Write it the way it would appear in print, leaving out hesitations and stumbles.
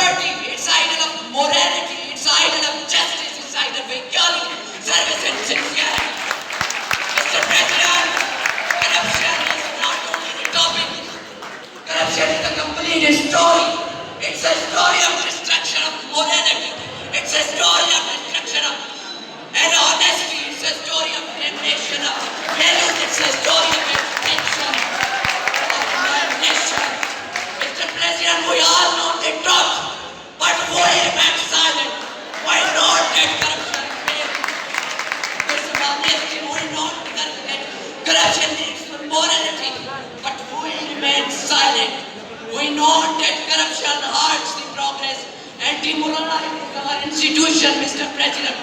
liberty, its idol of morality, its idol of justice, its idol of equality, service and sincerity. Mr. President, corruption is not only the topic, corruption is a complete story. It's a story of destruction of morality. It's a story of destruction of honesty. It's a story of damnation of values. It's a story of extinction of nation. Mr. President, we all know the truth, but we remain silent. Why not let corruption fail? Mr. Honesty, we know that corruption needs morality, but we remain silent. We know that corruption hurts the progress and demoralizes our institution, Mr. President.